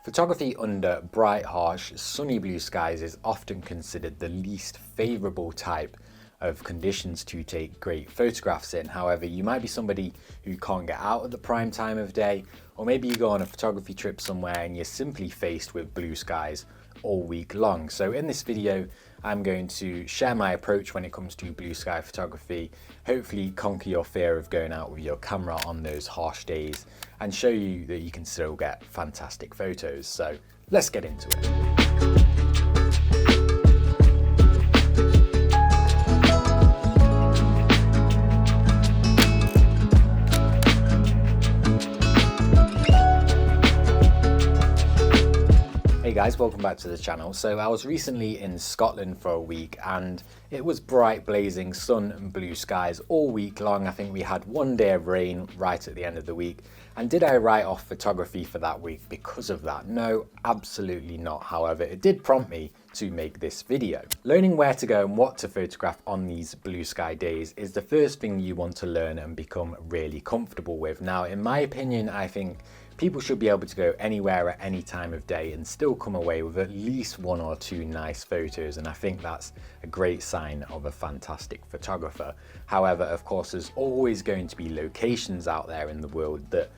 Photography under bright, harsh, sunny blue skies is often considered the least favourable type of conditions to take great photographs in. However, you might be somebody who can't get out at the prime time of day, or maybe you go on a photography trip somewhere and you're simply faced with blue skies all week long. So in this video, I'm going to share my approach when it comes to blue sky photography, hopefully conquer your fear of going out with your camera on those harsh days and show you that you can still get fantastic photos. So let's get into it. Hey guys, welcome back to the channel. So I was recently in Scotland for a week and it was bright blazing sun and blue skies all week long. I think we had one day of rain right at the end of the week. And did I write off photography for that week because of that? No, absolutely not. However, it did prompt me to make this video. Learning where to go and what to photograph on these blue sky days is the first thing you want to learn and become really comfortable with. Now, in my opinion, I think people should be able to go anywhere at any time of day and still come away with at least one or two nice photos, and I think that's a great sign of a fantastic photographer. However, of course, there's always going to be locations out there in the world that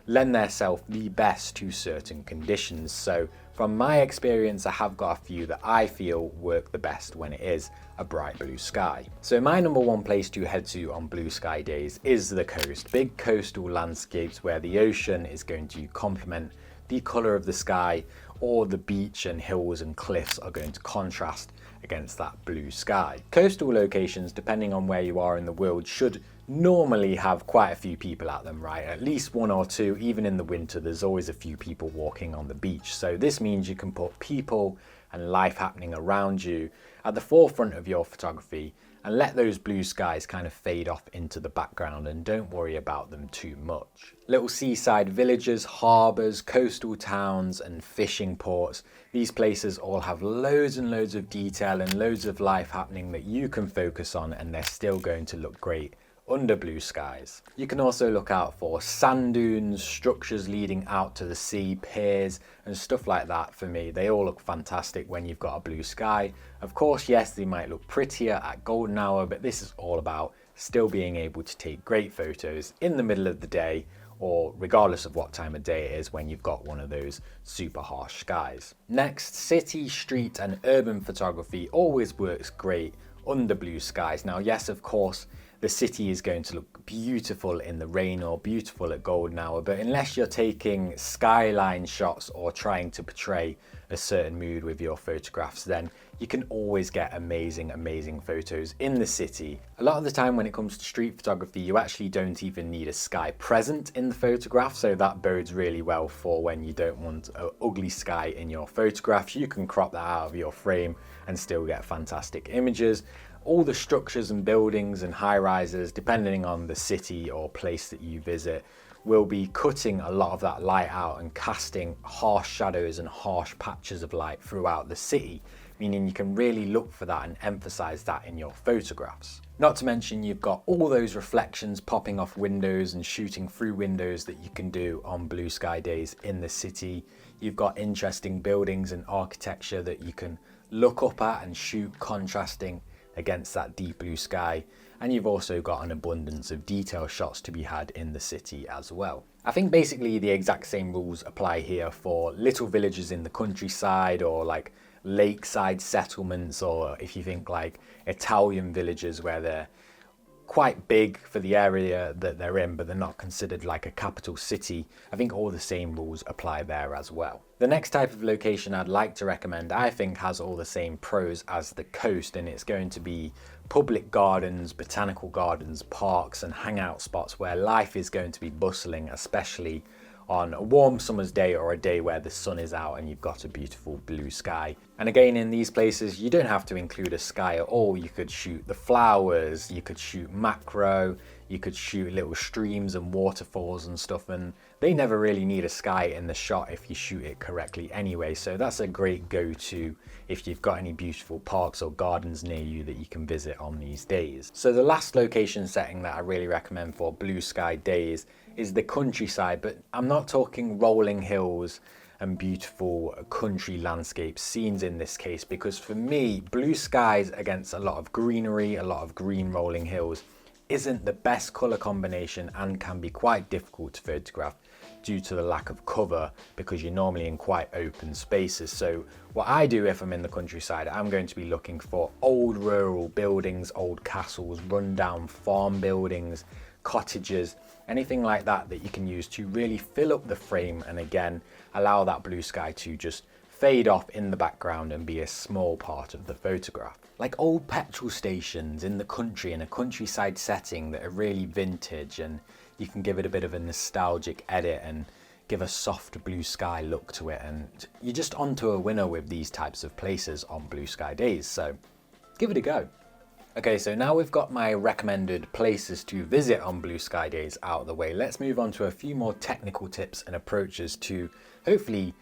lend themselves the best to certain conditions. So from my experience, I have got a few that I feel work the best when it is a bright blue sky. So my number one place to head to on blue sky days is the coast. Big coastal landscapes where the ocean is going to complement the color of the sky, or the beach and hills and cliffs are going to contrast against that blue sky. Coastal locations, depending on where you are in the world, should normally have quite a few people at them, right? At least one or two. Even in the winter, there's always a few people walking on the beach. So this means you can put people and life happening around you at the forefront of your photography and let those blue skies kind of fade off into the background and don't worry about them too much. Little seaside villages, harbours, coastal towns and fishing ports. These places all have loads and loads of detail and loads of life happening that you can focus on, and they're still going to look great under blue skies. You can also look out for sand dunes, structures leading out to the sea, piers and stuff like that. For me, they all look fantastic when you've got a blue sky. Of course, yes, they might look prettier at golden hour, but this is all about still being able to take great photos in the middle of the day, or regardless of what time of day it is when you've got one of those super harsh skies. Next, city, street and urban photography always works great under blue skies. Now, yes, of course, the city is going to look beautiful in the rain or beautiful at golden hour, but unless you're taking skyline shots or trying to portray a certain mood with your photographs, then you can always get amazing photos in the city. A lot of the time when it comes to street photography, you actually don't even need a sky present in the photograph, so that bodes really well for when you don't want an ugly sky in your photograph. You can crop that out of your frame and still get fantastic images. All the structures and buildings and high-rises, depending on the city or place that you visit, will be cutting a lot of that light out and casting harsh shadows and harsh patches of light throughout the city, meaning you can really look for that and emphasize that in your photographs. Not to mention, you've got all those reflections popping off windows and shooting through windows that you can do on blue sky days in the city. You've got interesting buildings and architecture that you can look up at and shoot contrasting against that deep blue sky, and you've also got an abundance of detail shots to be had in the city as well. I think basically the exact same rules apply here for little villages in the countryside, or like lakeside settlements, or if you think like Italian villages where they're quite big for the area that they're in, but they're not considered like a capital city. I think all the same rules apply there as well. The next type of location I'd like to recommend, I think, has all the same pros as the coast, and it's going to be public gardens, botanical gardens, parks and hangout spots where life is going to be bustling, especially on a warm summer's day or a day where the sun is out and you've got a beautiful blue sky. And again, in these places, you don't have to include a sky at all. You could shoot the flowers, you could shoot macro, you could shoot little streams and waterfalls and stuff, and they never really need a sky in the shot if you shoot it correctly anyway. So that's a great go-to if you've got any beautiful parks or gardens near you that you can visit on these days. So the last location setting that I really recommend for blue sky days is the countryside, but I'm not talking rolling hills and beautiful country landscape scenes in this case, because for me, blue skies against a lot of greenery, a lot of green rolling hills, isn't the best colour combination and can be quite difficult to photograph due to the lack of cover, because you're normally in quite open spaces. So what I do if I'm in the countryside, I'm going to be looking for old rural buildings, old castles, rundown farm buildings, cottages, anything like that that you can use to really fill up the frame, and again allow that blue sky to just fade off in the background and be a small part of the photograph. Like old petrol stations in the country, in a countryside setting that are really vintage, and you can give it a bit of a nostalgic edit and give a soft blue sky look to it, and you're just onto a winner with these types of places on blue sky days, so give it a go. Okay, so now we've got my recommended places to visit on blue sky days out of the way, let's move on to a few more technical tips and approaches to hopefully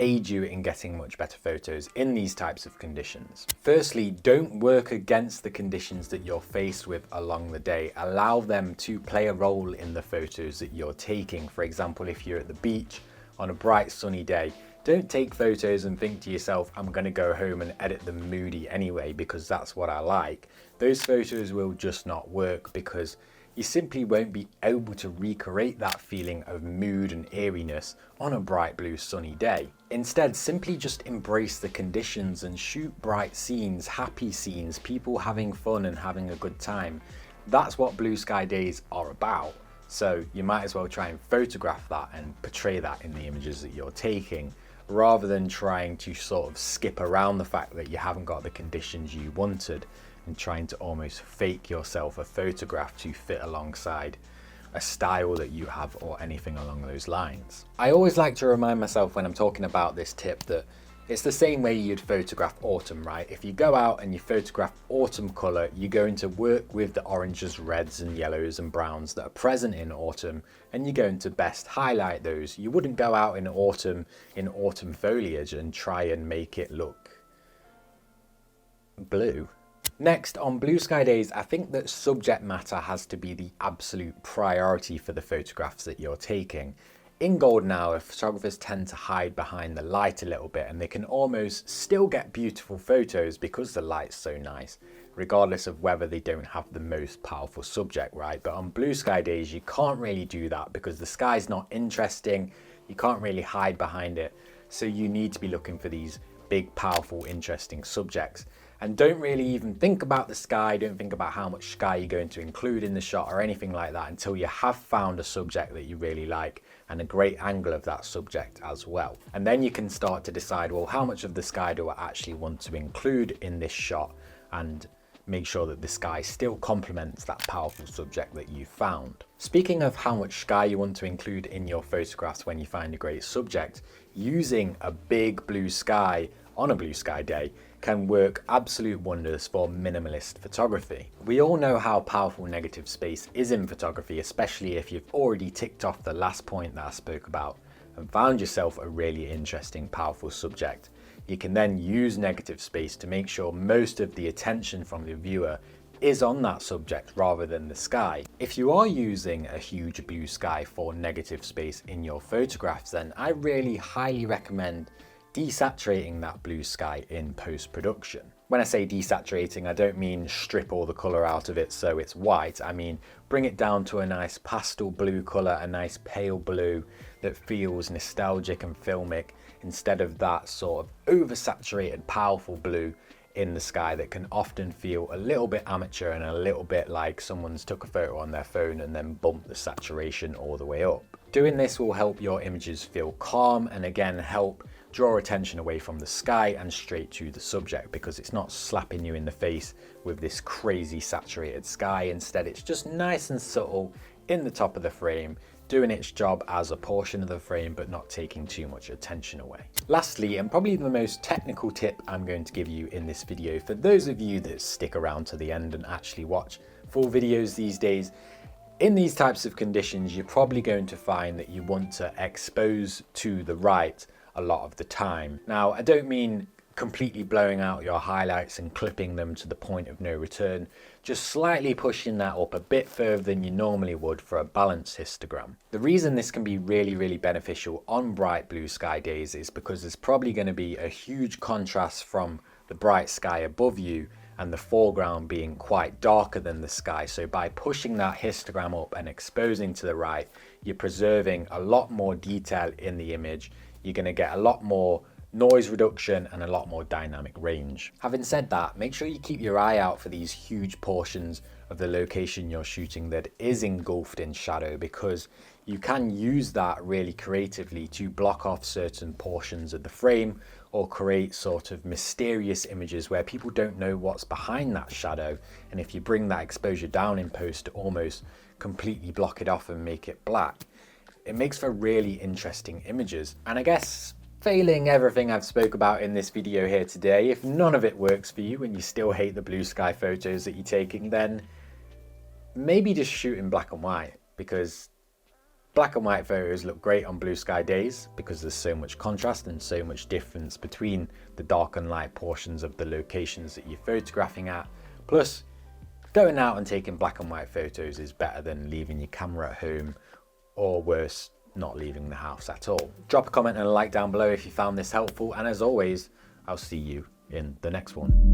aid you in getting much better photos in these types of conditions. Firstly, don't work against the conditions that you're faced with along the day. Allow them to play a role in the photos that you're taking. For example, if you're at the beach on a bright sunny day, don't take photos and think to yourself, I'm going to go home and edit them moody anyway because that's what I like. Those photos will just not work because you simply won't be able to recreate that feeling of mood and eeriness on a bright blue sunny day. Instead, simply just embrace the conditions and shoot bright scenes, happy scenes, people having fun and having a good time. That's what blue sky days are about. So you might as well try and photograph that and portray that in the images that you're taking, rather than trying to sort of skip around the fact that you haven't got the conditions you wanted and trying to almost fake yourself a photograph to fit alongside a style that you have or anything along those lines. I always like to remind myself when I'm talking about this tip that it's the same way you'd photograph autumn, right? If you go out and you photograph autumn colour, you're going to work with the oranges, reds and yellows and browns that are present in autumn, and you're going to best highlight those. You wouldn't go out in autumn foliage and try and make it look blue. Next, on blue sky days, I think that subject matter has to be the absolute priority for the photographs that you're taking. In golden hour, photographers tend to hide behind the light a little bit, and they can almost still get beautiful photos because the light's so nice, regardless of whether they don't have the most powerful subject, right? But on blue sky days, you can't really do that because the sky's not interesting, you can't really hide behind it, so you need to be looking for these big, powerful, interesting subjects. And don't really even think about the sky, don't think about how much sky you're going to include in the shot or anything like that until you have found a subject that you really like and a great angle of that subject as well. And then you can start to decide, well, how much of the sky do I actually want to include in this shot, and make sure that the sky still complements that powerful subject that you found. Speaking of how much sky you want to include in your photographs when you find a great subject, using a big blue sky on a blue sky day can work absolute wonders for minimalist photography. We all know how powerful negative space is in photography, especially if you've already ticked off the last point that I spoke about and found yourself a really interesting, powerful subject. You can then use negative space to make sure most of the attention from the viewer is on that subject rather than the sky. If you are using a huge blue sky for negative space in your photographs, then I really highly recommend desaturating that blue sky in post-production. When I say desaturating, I don't mean strip all the colour out of it so it's white. I mean bring it down to a nice pastel blue colour, a nice pale blue that feels nostalgic and filmic, instead of that sort of oversaturated, powerful blue in the sky that can often feel a little bit amateur and a little bit like someone's took a photo on their phone and then bumped the saturation all the way up. Doing this will help your images feel calm and again help draw attention away from the sky and straight to the subject, because it's not slapping you in the face with this crazy saturated sky. Instead, it's just nice and subtle in the top of the frame, doing its job as a portion of the frame but not taking too much attention away. Lastly, and probably the most technical tip I'm going to give you in this video, for those of you that stick around to the end and actually watch full videos these days, in these types of conditions you're probably going to find that you want to expose to the right a lot of the time. Now, I don't mean completely blowing out your highlights and clipping them to the point of no return, just slightly pushing that up a bit further than you normally would for a balanced histogram. The reason this can be really beneficial on bright blue sky days is because there's probably going to be a huge contrast from the bright sky above you and the foreground being quite darker than the sky. So by pushing that histogram up and exposing to the right, you're preserving a lot more detail in the image. You're going to get a lot more noise reduction and a lot more dynamic range. Having said that, make sure you keep your eye out for these huge portions of the location you're shooting that is engulfed in shadow, because you can use that really creatively to block off certain portions of the frame or create sort of mysterious images where people don't know what's behind that shadow. And if you bring that exposure down in post to almost completely block it off and make it black, it makes for really interesting images. And I guess, failing everything I've spoke about in this video here today, if none of it works for you and you still hate the blue sky photos that you're taking, then maybe just shoot in black and white, because black and white photos look great on blue sky days because there's so much contrast and so much difference between the dark and light portions of the locations that you're photographing at. Plus, going out and taking black and white photos is better than leaving your camera at home, or worse, not leaving the house at all. Drop a comment and a like down below if you found this helpful, and as always, I'll see you in the next one.